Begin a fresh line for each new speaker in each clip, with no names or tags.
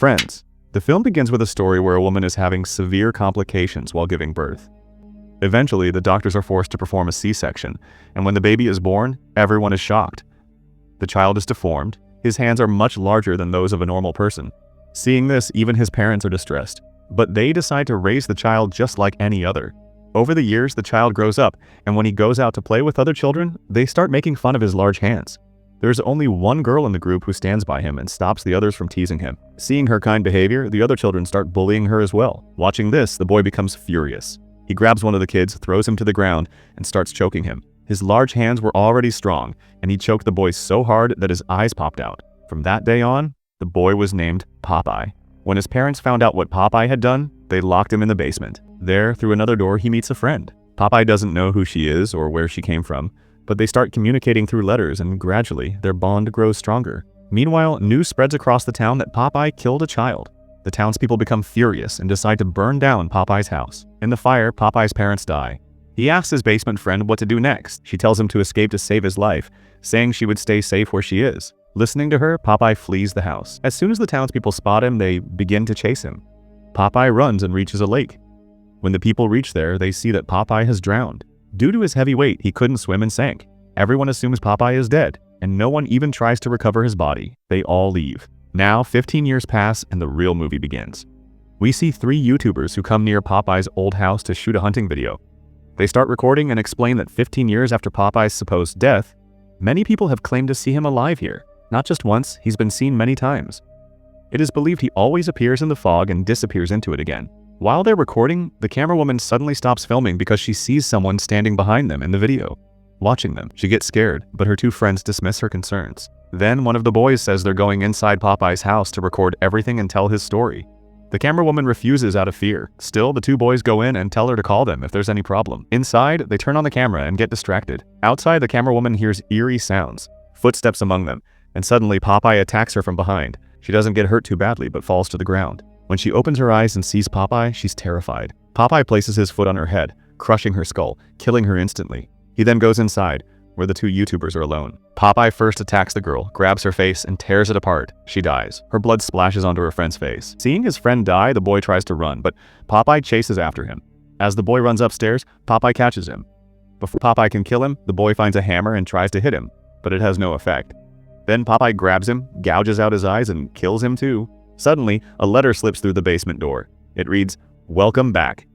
Friends. The film begins with a story where a woman is having severe complications while giving birth. Eventually, the doctors are forced to perform a C-section, and when the baby is born, everyone is shocked. The child is deformed. His hands are much larger than those of a normal person. Seeing this, even his parents are distressed, but they decide to raise the child just like any other. Over the years, the child grows up, and when he goes out to play with other children, they start making fun of his large hands. There's only one girl in the group who stands by him and stops the others from teasing him. Seeing her kind behavior, the other children start bullying her as well. Watching this, the boy becomes furious. He grabs one of the kids, throws him to the ground, and starts choking him. His large hands were already strong, and he choked the boy so hard that his eyes popped out. From that day on, the boy was named Popeye. When his parents found out what Popeye had done, they locked him in the basement. There, through another door, he meets a friend. Popeye doesn't know who she is or where she came from, but they start communicating through letters, and gradually, their bond grows stronger. Meanwhile, news spreads across the town that Popeye killed a child. The townspeople become furious and decide to burn down Popeye's house. In the fire, Popeye's parents die. He asks his basement friend what to do next. She tells him to escape to save his life, saying she would stay safe where she is. Listening to her, Popeye flees the house. As soon as the townspeople spot him, they begin to chase him. Popeye runs and reaches a lake. When the people reach there, they see that Popeye has drowned. Due to his heavy weight, he couldn't swim and sank. Everyone assumes Popeye is dead, and no one even tries to recover his body. They all leave. Now, 15 years pass and the real movie begins. We see 3 YouTubers who come near Popeye's old house to shoot a hunting video. They start recording and explain that 15 years after Popeye's supposed death, many people have claimed to see him alive here. Not just once, he's been seen many times. It is believed he always appears in the fog and disappears into it again. While they're recording, the camerawoman suddenly stops filming because she sees someone standing behind them in the video. Watching them, she gets scared, but her 2 friends dismiss her concerns. Then one of the boys says they're going inside Popeye's house to record everything and tell his story. The camerawoman refuses out of fear. Still, the 2 boys go in and tell her to call them if there's any problem. Inside, they turn on the camera and get distracted. Outside, the camerawoman hears eerie sounds, footsteps among them, and suddenly Popeye attacks her from behind. She doesn't get hurt too badly, but falls to the ground. When she opens her eyes and sees Popeye, she's terrified. Popeye places his foot on her head, crushing her skull, killing her instantly. He then goes inside, where the 2 YouTubers are alone. Popeye first attacks the girl, grabs her face, and tears it apart. She dies. Her blood splashes onto her friend's face. Seeing his friend die, the boy tries to run, but Popeye chases after him. As the boy runs upstairs, Popeye catches him. Before Popeye can kill him, the boy finds a hammer and tries to hit him, but it has no effect. Then Popeye grabs him, gouges out his eyes, and kills him too. Suddenly, a letter slips through the basement door. It reads, "Welcome back,"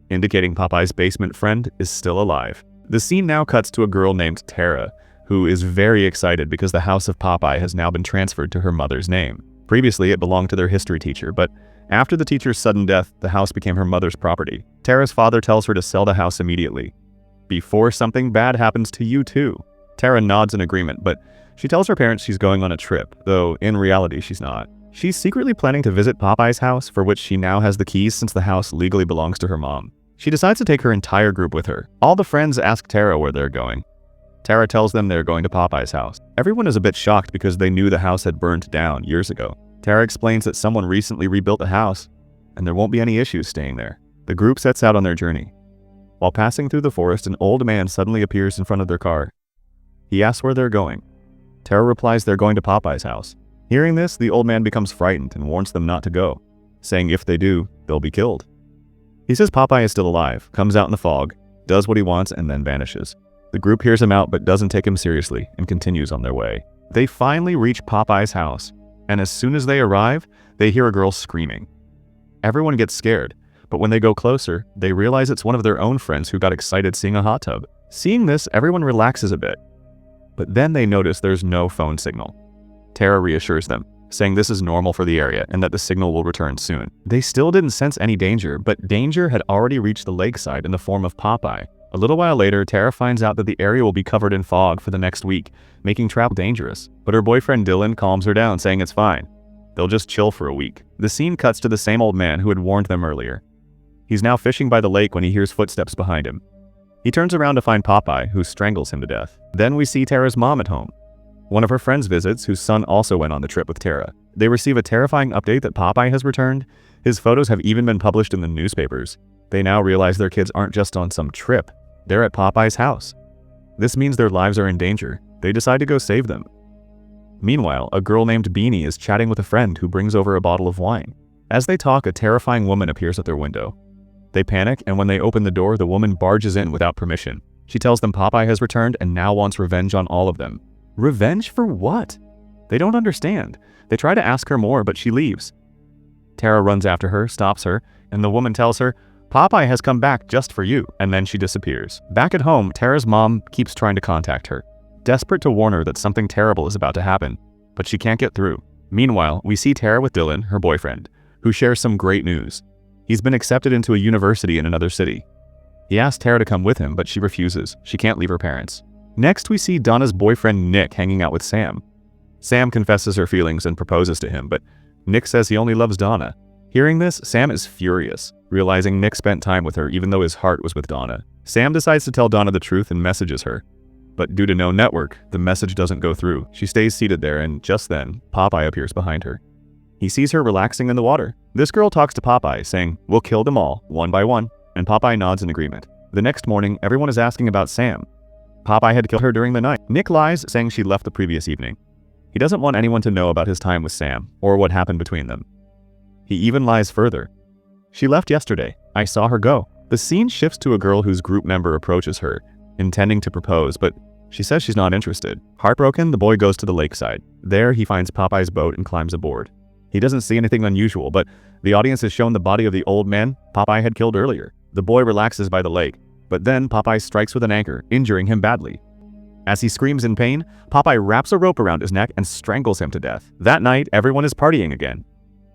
indicating Popeye's basement friend is still alive. The scene now cuts to a girl named Tara, who is very excited because the house of Popeye has now been transferred to her mother's name. Previously, it belonged to their history teacher, but after the teacher's sudden death, the house became her mother's property. Tara's father tells her to sell the house immediately, before something bad happens to you too. Tara nods in agreement, but she tells her parents she's going on a trip, though in reality she's not. She's secretly planning to visit Popeye's house, for which she now has the keys since the house legally belongs to her mom. She decides to take her entire group with her. All the friends ask Tara where they're going. Tara tells them they're going to Popeye's house. Everyone is a bit shocked because they knew the house had burned down years ago. Tara explains that someone recently rebuilt the house, and there won't be any issues staying there. The group sets out on their journey. While passing through the forest, an old man suddenly appears in front of their car. He asks where they're going. Tara replies they're going to Popeye's house. Hearing this, the old man becomes frightened and warns them not to go, saying if they do, they'll be killed. He says Popeye is still alive, comes out in the fog, does what he wants, and then vanishes. The group hears him out but doesn't take him seriously and continues on their way. They finally reach Popeye's house, and as soon as they arrive, they hear a girl screaming. Everyone gets scared, but when they go closer, they realize it's one of their own friends who got excited seeing a hot tub. Seeing this, everyone relaxes a bit, but then they notice there's no phone signal. Tara reassures them, saying this is normal for the area and that the signal will return soon. They still didn't sense any danger, but danger had already reached the lakeside in the form of Popeye. A little while later, Tara finds out that the area will be covered in fog for the next week, making travel dangerous. But her boyfriend Dylan calms her down, saying it's fine. They'll just chill for a week. The scene cuts to the same old man who had warned them earlier. He's now fishing by the lake when he hears footsteps behind him. He turns around to find Popeye, who strangles him to death. Then we see Tara's mom at home. One of her friends visits, whose son also went on the trip with Tara. They receive a terrifying update that Popeye has returned. His photos have even been published in the newspapers. They now realize their kids aren't just on some trip. They're at Popeye's house. This means their lives are in danger. They decide to go save them. Meanwhile, a girl named Beanie is chatting with a friend who brings over a bottle of wine. As they talk, a terrifying woman appears at their window. They panic, and when they open the door, the woman barges in without permission. She tells them Popeye has returned and now wants revenge on all of them. Revenge for what? They don't understand. They try to ask her more, but she leaves. Tara runs after her, stops her, and the woman tells her, Popeye has come back just for you, and then she disappears. Back at home, Tara's mom keeps trying to contact her, desperate to warn her that something terrible is about to happen, but she can't get through. Meanwhile, we see Tara with Dylan, her boyfriend, who shares some great news. He's been accepted into a university in another city. He asks Tara to come with him, but she refuses. She can't leave her parents. Next, we see Donna's boyfriend Nick hanging out with Sam. Sam confesses her feelings and proposes to him, but Nick says he only loves Donna. Hearing this, Sam is furious, realizing Nick spent time with her even though his heart was with Donna. Sam decides to tell Donna the truth and messages her. But due to no network, the message doesn't go through. She stays seated there, and just then, Popeye appears behind her. He sees her relaxing in the water. This girl talks to Popeye, saying, "We'll kill them all, one by one," and Popeye nods in agreement. The next morning, everyone is asking about Sam. Popeye had killed her during the night. Nick lies, saying she left the previous evening. He doesn't want anyone to know about his time with Sam, or what happened between them. He even lies further. "She left yesterday. I saw her go." The scene shifts to a girl whose group member approaches her, intending to propose, but she says she's not interested. Heartbroken, the boy goes to the lakeside. There, he finds Popeye's boat and climbs aboard. He doesn't see anything unusual, but the audience is shown the body of the old man Popeye had killed earlier. The boy relaxes by the lake, but then Popeye strikes with an anchor, injuring him badly. As he screams in pain, Popeye wraps a rope around his neck and strangles him to death. That night, everyone is partying again.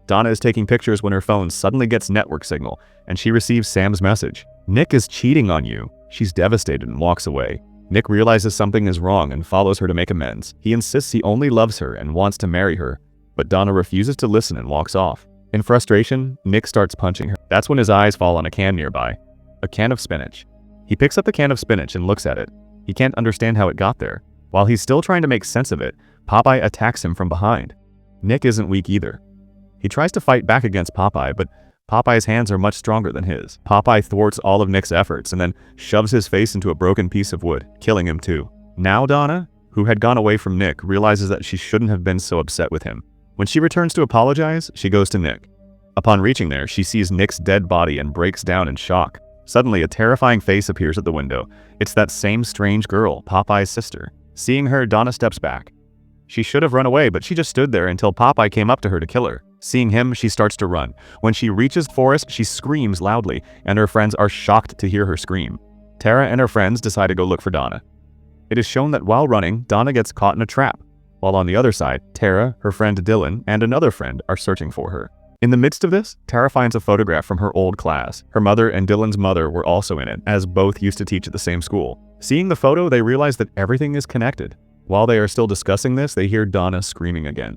Donna is taking pictures when her phone suddenly gets network signal, and she receives Sam's message. "Nick is cheating on you." She's devastated and walks away. Nick realizes something is wrong and follows her to make amends. He insists he only loves her and wants to marry her, but Donna refuses to listen and walks off. In frustration, Nick starts punching her. That's when his eyes fall on a can nearby. A can of spinach. He picks up the can of spinach and looks at it. He can't understand how it got there. While he's still trying to make sense of it, Popeye attacks him from behind. Nick isn't weak either. He tries to fight back against Popeye, but Popeye's hands are much stronger than his. Popeye thwarts all of Nick's efforts and then shoves his face into a broken piece of wood, killing him too. Now Donna, who had gone away from Nick, realizes that she shouldn't have been so upset with him. When she returns to apologize, she goes to Nick. Upon reaching there, she sees Nick's dead body and breaks down in shock. Suddenly, a terrifying face appears at the window. It's that same strange girl, Popeye's sister. Seeing her, Donna steps back. She should have run away, but she just stood there until Popeye came up to her to kill her. Seeing him, she starts to run. When she reaches the forest, she screams loudly, and her friends are shocked to hear her scream. Tara and her friends decide to go look for Donna. It is shown that while running, Donna gets caught in a trap, while on the other side, Tara, her friend Dylan, and another friend are searching for her. In the midst of this, Tara finds a photograph from her old class. Her mother and Dylan's mother were also in it, as both used to teach at the same school. Seeing the photo, they realize that everything is connected. While they are still discussing this, they hear Donna screaming again.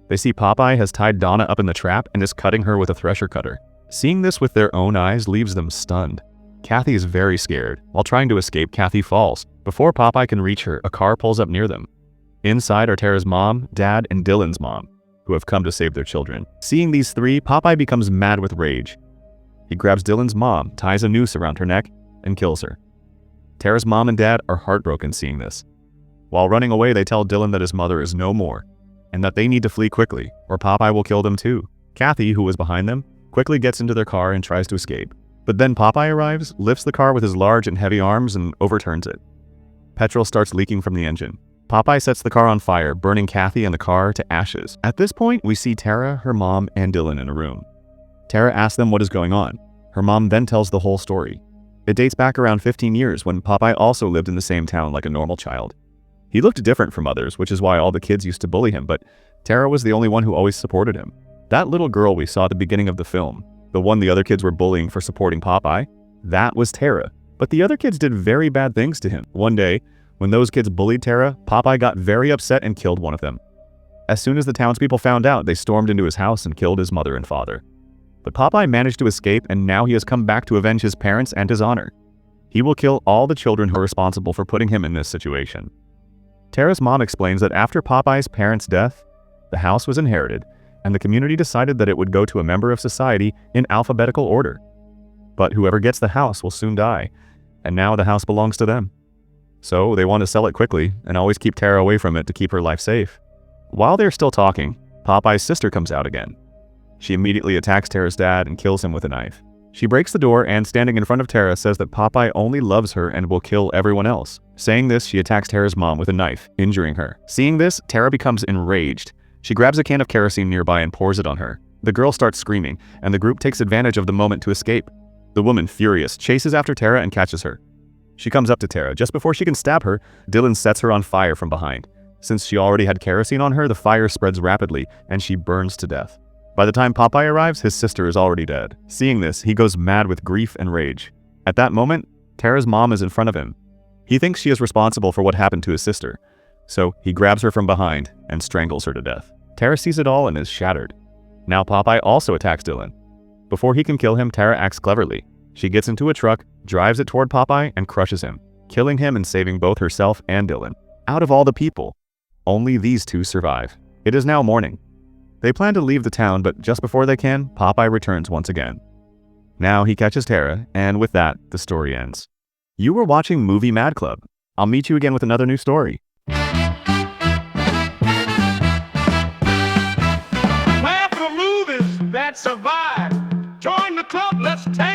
They see Popeye has tied Donna up in the trap and is cutting her with a thresher cutter. Seeing this with their own eyes leaves them stunned. Kathy is very scared. While trying to escape, Kathy falls. Before Popeye can reach her, a car pulls up near them. Inside are Tara's mom, dad, and Dylan's mom, who have come to save their children. Seeing these three, Popeye becomes mad with rage. He grabs Dylan's mom, ties a noose around her neck, and kills her. Tara's mom and dad are heartbroken seeing this. While running away, they tell Dylan that his mother is no more, and that they need to flee quickly, or Popeye will kill them too. Kathy, who was behind them, quickly gets into their car and tries to escape. But then Popeye arrives, lifts the car with his large and heavy arms, and overturns it. Petrol starts leaking from the engine. Popeye sets the car on fire, burning Kathy and the car to ashes. At this point, we see Tara, her mom, and Dylan in a room. Tara asks them what is going on. Her mom then tells the whole story. It dates back around 15 years when Popeye also lived in the same town like a normal child. He looked different from others, which is why all the kids used to bully him, but Tara was the only one who always supported him. That little girl we saw at the beginning of the film, the one the other kids were bullying for supporting Popeye, that was Tara. But the other kids did very bad things to him. One day, when those kids bullied Tara, Popeye got very upset and killed one of them. As soon as the townspeople found out, they stormed into his house and killed his mother and father. But Popeye managed to escape, and now he has come back to avenge his parents and his honor. He will kill all the children who are responsible for putting him in this situation. Tara's mom explains that after Popeye's parents' death, the house was inherited, and the community decided that it would go to a member of society in alphabetical order. But whoever gets the house will soon die, and now the house belongs to them. So they want to sell it quickly and always keep Tara away from it to keep her life safe. While they're still talking, Popeye's sister comes out again. She immediately attacks Tara's dad and kills him with a knife. She breaks the door and, standing in front of Tara, says that Popeye only loves her and will kill everyone else. Saying this, she attacks Tara's mom with a knife, injuring her. Seeing this, Tara becomes enraged. She grabs a can of kerosene nearby and pours it on her. The girl starts screaming, and the group takes advantage of the moment to escape. The woman, furious, chases after Tara and catches her. She comes up to Tara. Just before she can stab her, Dylan sets her on fire from behind. Since she already had kerosene on her, the fire spreads rapidly, and she burns to death. By the time Popeye arrives, his sister is already dead. Seeing this, he goes mad with grief and rage. At that moment, Tara's mom is in front of him. He thinks she is responsible for what happened to his sister, so he grabs her from behind and strangles her to death. Tara sees it all and is shattered. Now Popeye also attacks Dylan. Before he can kill him, Tara acts cleverly. She gets into a truck, drives it toward Popeye, and crushes him, killing him and saving both herself and Dylan. Out of all the people, only these two survive. It is now morning. They plan to leave the town, but just before they can, Popeye returns once again. Now he catches Tara, and with that, the story ends. You were watching Movie Mad Club. I'll meet you again with another new story.
Laugh for movies that survive. Join the club, let's take